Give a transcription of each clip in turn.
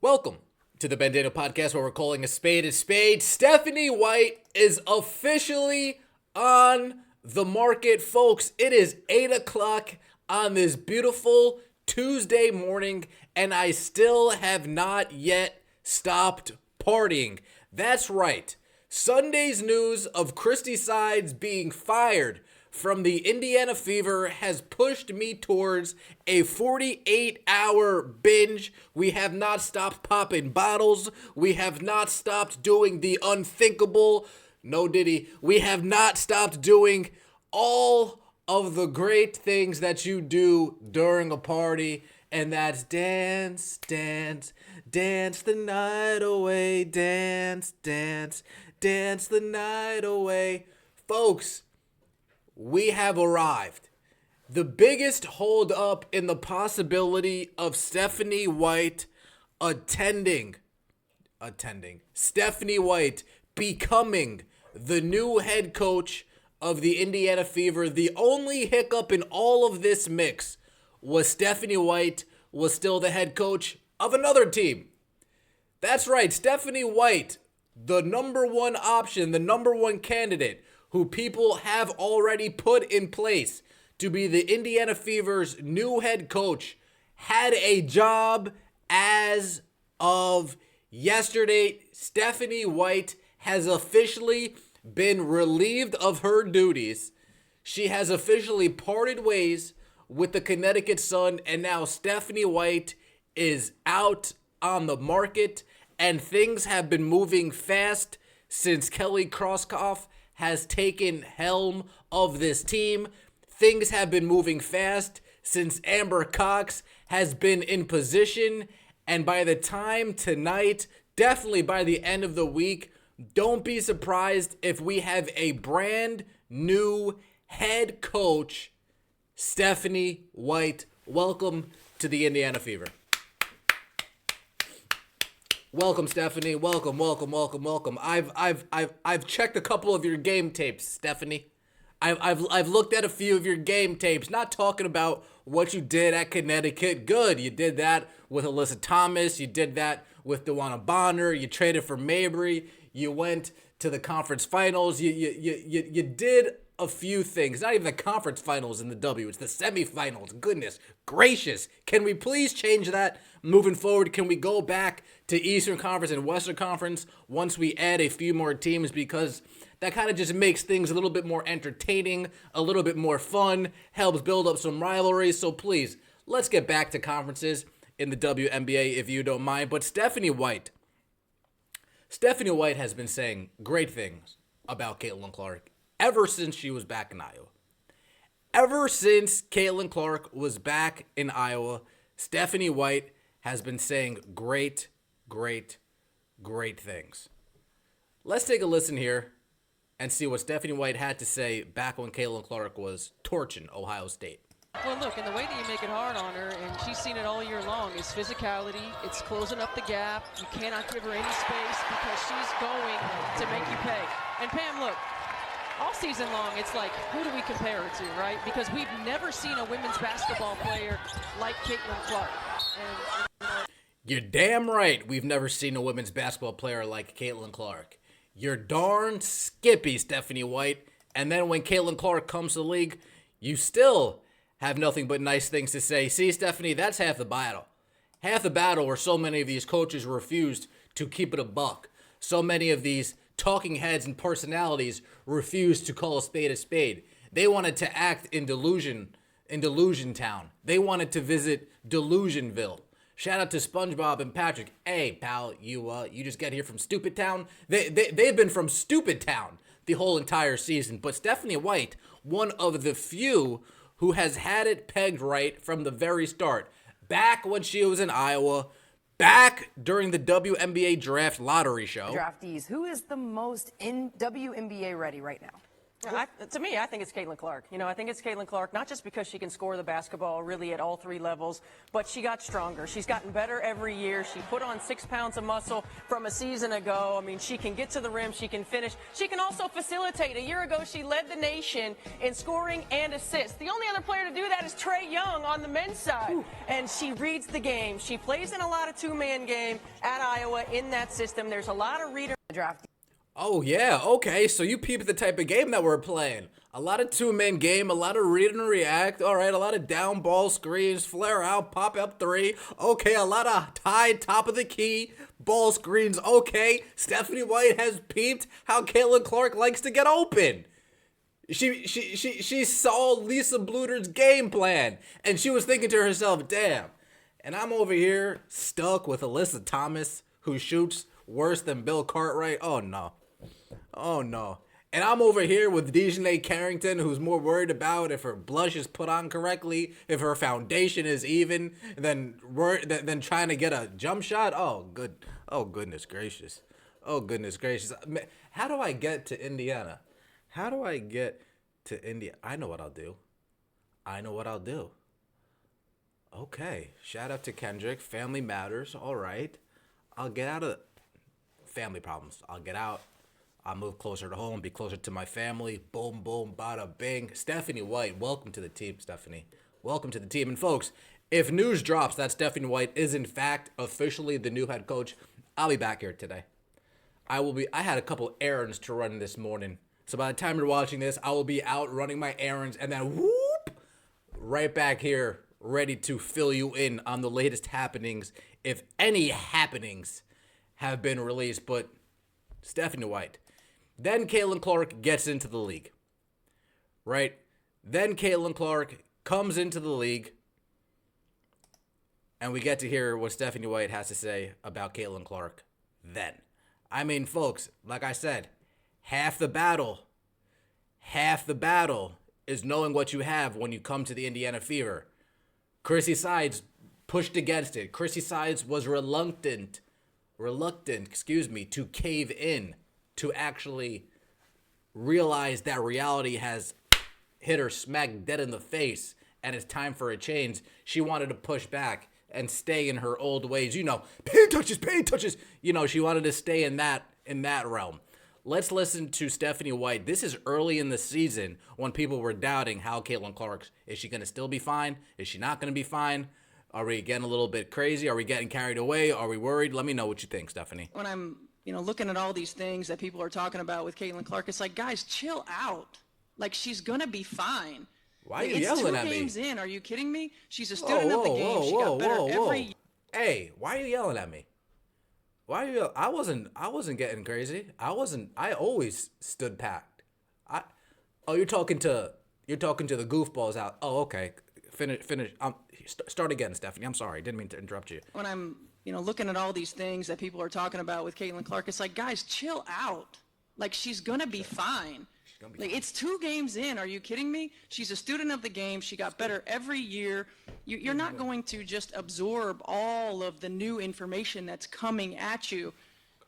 Welcome to the Bandana Podcast, where we're calling a spade a spade. Stephanie White is officially on the market, folks. It is 8 o'clock on this beautiful Tuesday morning, and I still have not yet stopped partying. That's right. Sunday's news of Christie Sides being fired from the Indiana Fever has pushed me towards a 48-hour binge. We have not stopped popping bottles. We have not stopped doing the unthinkable. No Diddy. We have not stopped doing all of the great things that you do during a party. And that's dance, dance, dance the night away. Dance, dance, dance the night away. Folks, we have arrived. The biggest hold up in the possibility of Stephanie White attending, Stephanie White becoming the new head coach of the Indiana Fever. The only hiccup in all of this mix was Stephanie White was still the head coach of another team. That's right, Stephanie White, the number one option, the number one candidate who people have already put in place to be the Indiana Fever's new head coach, had a job as of yesterday. Stephanie White has officially been relieved of her duties. She has officially parted ways with the Connecticut Sun, and now Stephanie White is out on the market, and things have been moving fast since Kelly Krauskopf has taken helm of this team. Things have been moving fast since Amber Cox has been in position. And by the time tonight, definitely by the end of the week, don't be surprised if we have a brand new head coach, Stephanie White. Welcome to the Indiana Fever. Welcome, Stephanie. Welcome. I've checked a couple of your game tapes, Stephanie. I've looked at a few of your game tapes. Not talking about what you did at Connecticut. Good. You did that with Alyssa Thomas. You did that with DeWanna Bonner. You traded for Mabry. You went to the conference finals. You did a few things. Not even the conference finals in the W. It's the semifinals. Goodness gracious. Can we please change that moving forward? Can we go back to Eastern Conference and Western Conference once we add a few more teams? Because that kind of just makes things a little bit more entertaining, a little bit more fun, helps build up some rivalries. So please, let's get back to conferences in the WNBA if you don't mind. But Stephanie White has been saying great things about Caitlin Clark ever since she was back in Iowa. Ever since Caitlin Clark was back in Iowa, Stephanie White has been saying great things. Let's take a listen here and see what Stephanie White had to say back when Caitlin Clark was torching Ohio State. Well, look, and the way that you make it hard on her, and she's seen it all year long, is physicality. It's closing up the gap. You cannot give her any space because she's going to make you pay. And Pam, look, all season long, it's like, who do we compare her to, right? Because we've never seen a women's basketball player like Caitlin Clark. You're damn right we've never seen a women's basketball player like Caitlin Clark. You're darn skippy, Stephanie White. And then when Caitlin Clark comes to the league, you still have nothing but nice things to say. See, Stephanie, that's half the battle. Half the battle where so many of these coaches refused to keep it a buck. So many of these talking heads and personalities refused to call a spade a spade. They wanted to act in Delusion Town. They wanted to visit Delusionville. Shout out to SpongeBob and Patrick. Hey, pal, you just get here from Stupid Town. They've been from Stupid Town the whole entire season. But Stephanie White, one of the few who has had it pegged right from the very start. Back when she was in Iowa, back during the WNBA draft lottery show. Draftees, who is the most in WNBA ready right now? To me, I think it's Caitlin Clark. I think it's Caitlin Clark, not just because she can score the basketball really at all three levels, but she got stronger. She's gotten better every year. She put on 6 pounds of muscle from a season ago. I mean, she can get to the rim. She can finish. She can also facilitate. A year ago, she led the nation in scoring and assists. The only other player to do that is Trae Young on the men's side. Ooh. And she reads the game. She plays in a lot of two-man game at Iowa in that system. There's a lot of readers in the draft. Oh, yeah, okay, so you peep the type of game that we're playing. A lot of two-man game, a lot of read and react, all right, a lot of down ball screens, flare out, pop up three, okay, a lot of tied top of the key, ball screens, okay. Stephanie White has peeped how Caitlin Clark likes to get open. She saw Lisa Bluder's game plan, and she was thinking to herself, damn, and I'm over here stuck with Alyssa Thomas, who shoots worse than Bill Cartwright. Oh, no. Oh, no. And I'm over here with Dejanay Carrington, who's more worried about if her blush is put on correctly, if her foundation is even, than trying to get a jump shot. Oh, good. Oh, goodness gracious. Oh, goodness gracious. How do I get to Indiana? How do I get to India? I know what I'll do. Okay. Shout out to Kendrick. Family matters. All right. I'll get out of family problems. I'll get out. I'll move closer to home, be closer to my family. Boom, boom, bada, bing. Stephanie White, welcome to the team, Stephanie. Welcome to the team. And folks, if news drops that Stephanie White is in fact officially the new head coach, I'll be back here today. I had a couple errands to run this morning. So by the time you're watching this, I will be out running my errands and then whoop, right back here, ready to fill you in on the latest happenings, if any happenings have been released. But Stephanie White. Then Caitlin Clark gets into the league, right? Then Caitlin Clark comes into the league, and we get to hear what Stephanie White has to say about Caitlin Clark then. I mean, folks, like I said, half the battle is knowing what you have when you come to the Indiana Fever. Christie Sides pushed against it. Christie Sides was reluctant, to cave in, to actually realize that reality has hit her smack dead in the face and it's time for a change. She wanted to push back and stay in her old ways. Paint touches. She wanted to stay in that realm. Let's listen to Stephanie White. This is early in the season when people were doubting how Caitlin Clark, is she going to still be fine? Is she not going to be fine? Are we getting a little bit crazy? Are we getting carried away? Are we worried? Let me know what you think, Stephanie. When I'm, looking at all these things that people are talking about with Caitlin Clark, it's like, guys, chill out. Like, she's going to be fine. Why are you yelling at me? It's 2 games in. Are you kidding me? She's a student of the game. She got better every. Hey, why are you yelling at me? Why are you? I wasn't getting crazy. I always stood packed. You're talking to the goofballs out. Oh, okay. Finish. Start again, Stephanie. I'm sorry. Didn't mean to interrupt you. When I'm, looking at all these things that people are talking about with Caitlin Clark, it's like, guys, chill out. Like, she's gonna be fine. Like, it's 2 games in. Are you kidding me? She's a student of the game. She got better every year. You're not going to just absorb all of the new information that's coming at you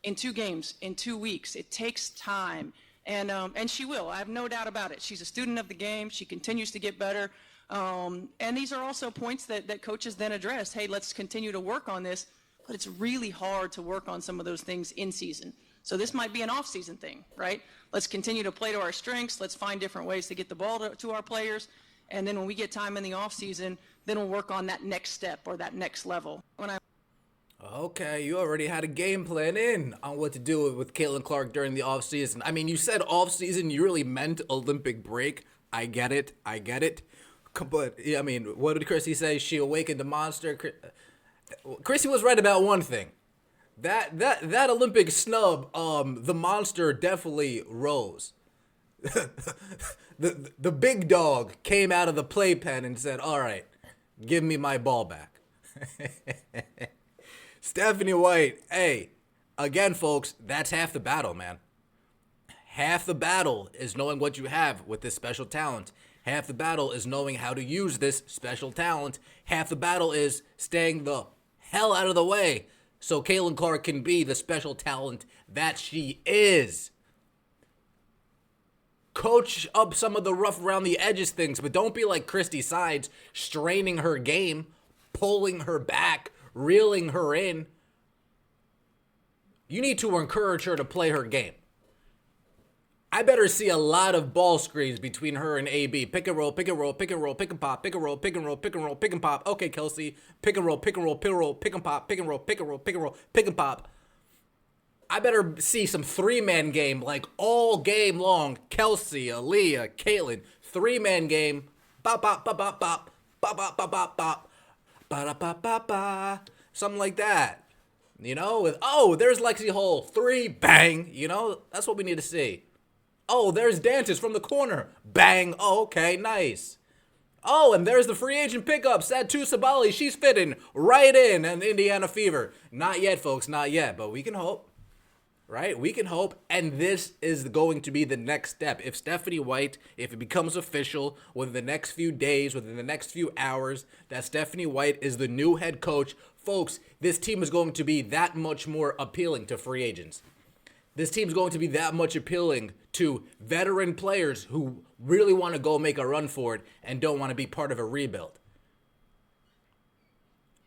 in 2 games, in 2 weeks. It takes time, and she will. I have no doubt about it. She's a student of the game. She continues to get better. And these are also points that coaches then address. Hey, let's continue to work on this. But it's really hard to work on some of those things in season. So this might be an off-season thing, right? Let's continue to play to our strengths. Let's find different ways to get the ball to our players. And then when we get time in the off-season, then we'll work on that next step or that next level. Okay, you already had a game plan in on what to do with Caitlin Clark during the off-season. I mean, you said off-season, you really meant Olympic break. I get it. But, yeah, I mean, what did Christie say? She awakened a monster. Christie was right about one thing. That Olympic snub, the monster definitely rose. the big dog came out of the playpen and said, all right, give me my ball back. Stephanie White, hey, again, folks, that's half the battle, man. Half the battle is knowing what you have with this special talent. Half the battle is knowing how to use this special talent. Half the battle is staying the hell out of the way so Caitlin Clark can be the special talent that she is. Coach up some of the rough around the edges things, but don't be like Christie Sides, straining her game, pulling her back, reeling her in. You need to encourage her to play her game. I better see a lot of ball screens between her and AB. Pick and roll, pick and roll, pick and roll, pick and pop, pick and roll, pick and roll, pick and roll, pick and pop. Okay, Kelsey, pick and roll, pick and roll, pick and roll, pick and pop, pick and roll, pick and roll, pick and roll, pick and pop. I better see some three-man game like all game long. Kelsey, Aaliyah, Caitlin, three-man game. Bop, bop, bop, bop, bop, bop, bop, bop, bop, bop, ba, ba, ba, ba, something like that. You know, with, oh, there's Lexi Hole, 3, bang. You know, that's what we need to see. Oh, there's dances from the corner. Bang. Oh, okay, nice. Oh, and there's the free agent pickup. Satu Sabali, she's fitting right in an Indiana Fever. Not yet, folks, not yet, but we can hope. Right? We can hope. And this is going to be the next step. If Stephanie White, if it becomes official within the next few days, within the next few hours, that Stephanie White is the new head coach, folks, this team is going to be that much more appealing to free agents. This team's going to be that much appealing to veteran players who really want to go make a run for it and don't want to be part of a rebuild.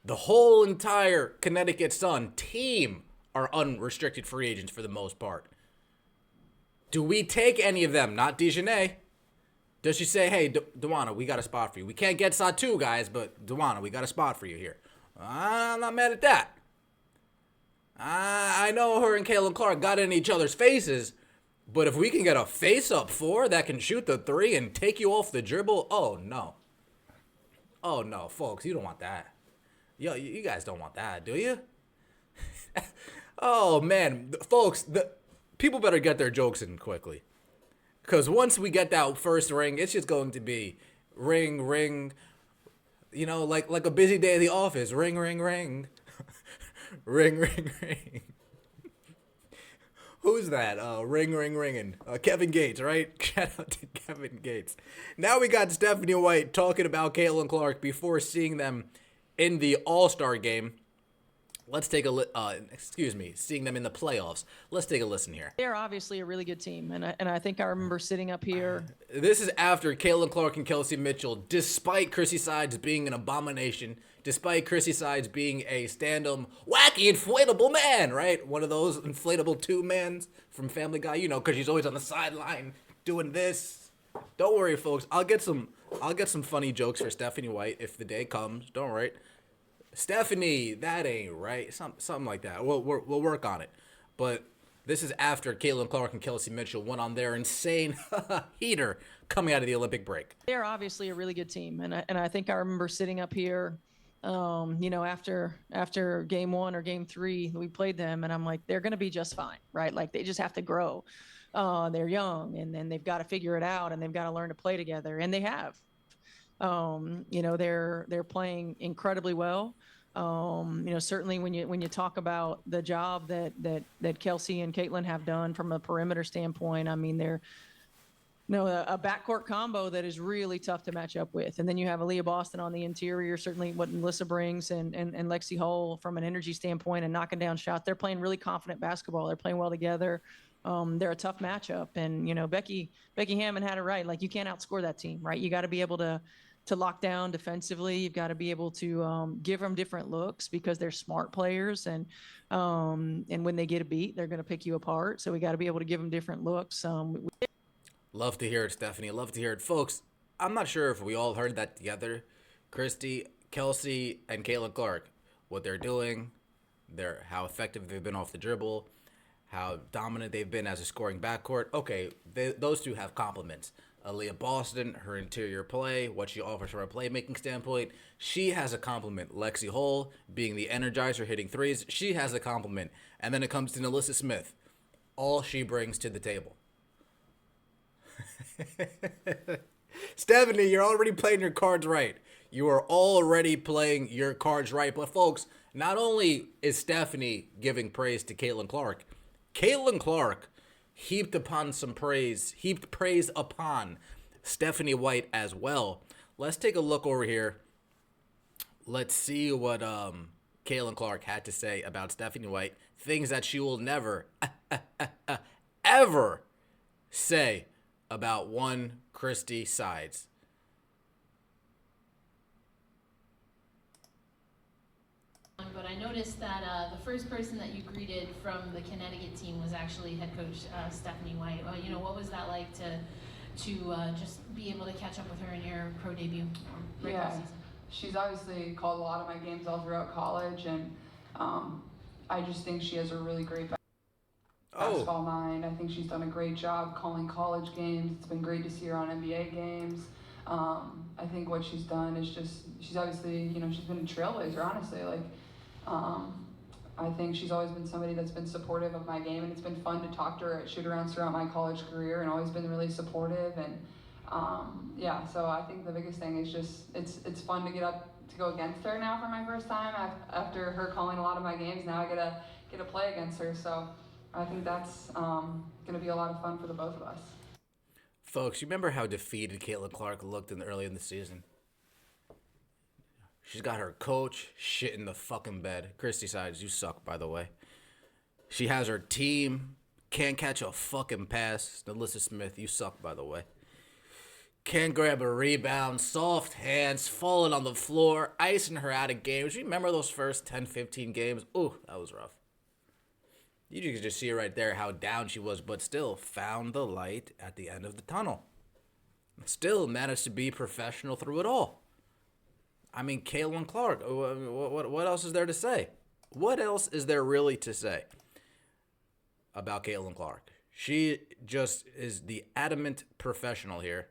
The whole entire Connecticut Sun team are unrestricted free agents for the most part. Do we take any of them? Not Dejanay. Does she say, hey, Dewana, we got a spot for you? We can't get Satu, guys, but Dewana, we got a spot for you here. I'm not mad at that. I know her and Caitlin Clark got in each other's faces, but if we can get a face-up 4 that can shoot the 3 and take you off the dribble, oh, no. Oh, no, folks, you don't want that. Yo, you guys don't want that, do you? Oh, man. Folks, the people better get their jokes in quickly. Because once we get that first ring, it's just going to be ring, ring, you know, like a busy day at the office. Ring, ring, ring. Ring, ring, ring. Who's that? Ring, ring, ringing. Kevin Gates, right? Shout out to Kevin Gates. Now we got Stephanie White talking about Caitlin Clark before seeing them in the All-Star game. Let's take a seeing them in the playoffs. Let's take a listen here. They're obviously a really good team, and I think I remember sitting up here. This is after Caitlin Clark and Kelsey Mitchell, despite Christie Sides being an abomination, despite Christie Sides being a stand-up, wacky, inflatable man, right? One of those inflatable two-mans from Family Guy, you know, because she's always on the sideline doing this. Don't worry, folks. I'll get some funny jokes for Stephanie White if the day comes. Don't worry. Stephanie, that ain't right. Something like that. We'll work on it. But this is after Caitlin Clark and Kelsey Mitchell went on their insane heater coming out of the Olympic break. They're obviously a really good team, and I think I remember sitting up here, you know, after game 1 or game 3, we played them, and I'm like, they're going to be just fine, right? Like, they just have to grow. They're young, and then they've got to figure it out, and they've got to learn to play together, and they have. You know, they're playing incredibly well. You know, certainly when you talk about the job that Kelsey and Caitlin have done from a perimeter standpoint, I mean, they're, you know, a backcourt combo that is really tough to match up with. And then you have Aaliyah Boston on the interior, certainly what Melissa brings, and Lexi Hole from an energy standpoint and knocking down shots. They're playing really confident basketball. They're playing well together. They're a tough matchup. And, you know, Becky Hammond had it right. Like, you can't outscore that team, right? You got to be able to lock down defensively. You've got to be able to give them different looks because they're smart players. And when they get a beat, they're going to pick you apart. So we got to be able to give them different looks. Love to hear it, Stephanie. Love to hear it. Folks, I'm not sure if we all heard that together. Christie, Kelsey, and Caitlin Clark, what they're doing, how effective they've been off the dribble, how dominant they've been as a scoring backcourt. Okay, those two have compliments. Aaliyah Boston, her interior play, what she offers from a playmaking standpoint, she has a compliment. Lexi Hole, being the energizer, hitting threes, she has a compliment. And then it comes to Nalissa Smith, all she brings to the table. Stephanie, you're already playing your cards right. You are already playing your cards right. But folks, not only is Stephanie giving praise to Caitlin Clark heaped praise upon Stephanie White as well. Let's take a look over here. Let's see what Caitlin Clark had to say about Stephanie White. Things that she will never, ever say about one Christie Sides. But I noticed that the first person that you greeted from the Connecticut team was actually head coach Stephanie White. What was that like to just be able to catch up with her in your pro debut regular season? She's obviously called a lot of my games all throughout college, and I just think she has a really great basketball mind. I think she's done a great job calling college games. It's been great to see her on NBA games. I think what she's done is she's obviously, she's been a trailblazer, honestly. I think she's always been somebody that's been supportive of my game, and it's been fun to talk to her at shoot-arounds throughout my college career, and always been really supportive. And so I think the biggest thing is just it's fun to go against her now for my first time after her calling a lot of my games. Now I get to play against her, so I think that's going to be a lot of fun for the both of us. Folks, you remember how defeated Caitlin Clark looked early in the season? She's got her coach shit in the fucking bed. Christie Sides, you suck, by the way. She has her team, can't catch a fucking pass. Alyssa Smith, you suck, by the way. Can't grab a rebound, soft hands, falling on the floor, icing her out of games. You remember those first 10, 15 games? Ooh, that was rough. You can just see right there how down she was, but still found the light at the end of the tunnel. Still managed to be professional through it all. I mean, Caitlin Clark, what else is there to say? What else is there really to say about Caitlin Clark? She just is the adamant professional here,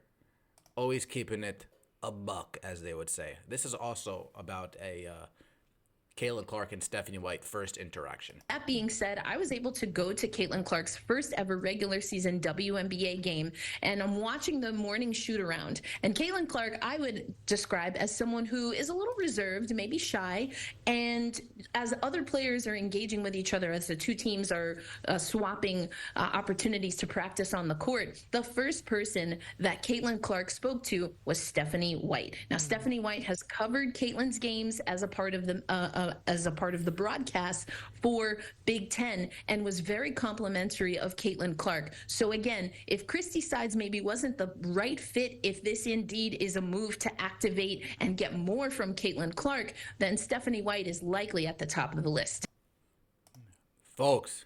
always keeping it a buck, as they would say. This is also about a Caitlin Clark and Stephanie White first interaction. That being said, I was able to go to Caitlin Clark's first ever regular season WNBA game, and I'm watching the morning shoot around. And Caitlin Clark, I would describe as someone who is a little reserved, maybe shy, and as other players are engaging with each other, as the two teams are swapping opportunities to practice on the court, the first person that Caitlin Clark spoke to was Stephanie White. Now, Stephanie White has covered Caitlin's games as a part of the broadcast for Big Ten, and was very complimentary of Caitlin Clark. So again, if Christie Sides maybe wasn't the right fit, if this indeed is a move to activate and get more from Caitlin Clark, then Stephanie White is likely at the top of the list. Folks,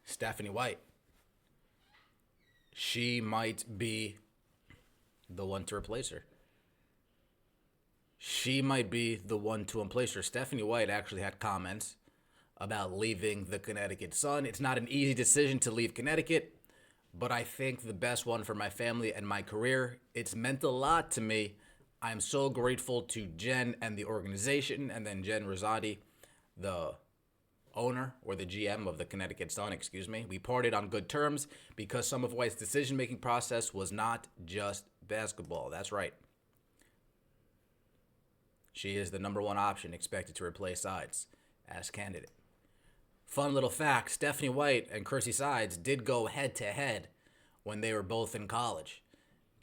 Stephanie White, she might be the one to replace her. She might be the one to replace her. Stephanie White actually had comments about leaving the Connecticut Sun. It's not an easy decision to leave Connecticut, but I think the best one for my family and my career. It's meant a lot to me. I'm so grateful to Jen and the organization, and then Jen Rosati, the owner or the GM of the Connecticut Sun, We parted on good terms because some of White's decision-making process was not just basketball. That's right. She is the number one option expected to replace Sides as candidate. Fun little fact, Stephanie White and Christie Sides did go head-to-head when they were both in college.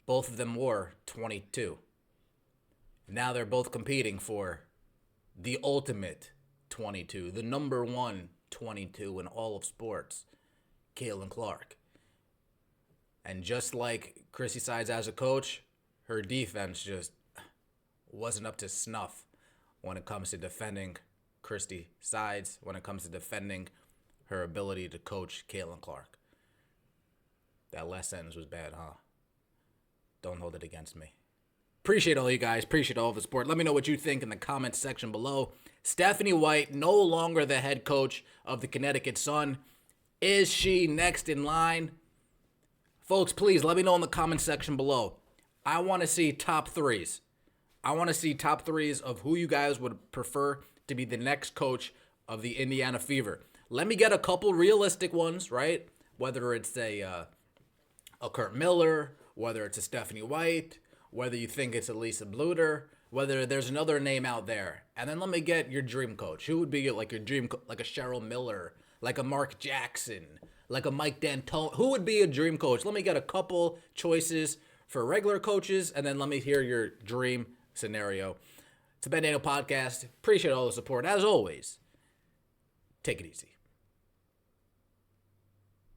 Both of them were 22. Now they're both competing for the ultimate 22, the number one 22 in all of sports, Caitlin Clark. And just like Christie Sides as a coach, her defense just wasn't up to snuff when it comes to defending Christie Sides, when it comes to defending her ability to coach Caitlin Clark. That last sentence was bad, huh? Don't hold it against me. Appreciate all you guys. Appreciate all the support. Let me know what you think in the comments section below. Stephanie White, no longer the head coach of the Connecticut Sun. Is she next in line? Folks, please let me know in the comment section below. I want to see top threes. I want to see top threes of who you guys would prefer to be the next coach of the Indiana Fever. Let me get a couple realistic ones, right? Whether it's a Kurt Miller, whether it's a Stephanie White, whether you think it's a Lisa Bluter, whether there's another name out there. And then let me get your dream coach. Who would be like your dream like a Cheryl Miller, like a Mark Jackson, like a Mike D'Antoni? Who would be a dream coach? Let me get a couple choices for regular coaches, and then let me hear your dream scenario. It's a Ben Daniel podcast. Appreciate all the support. As always, Take it easy.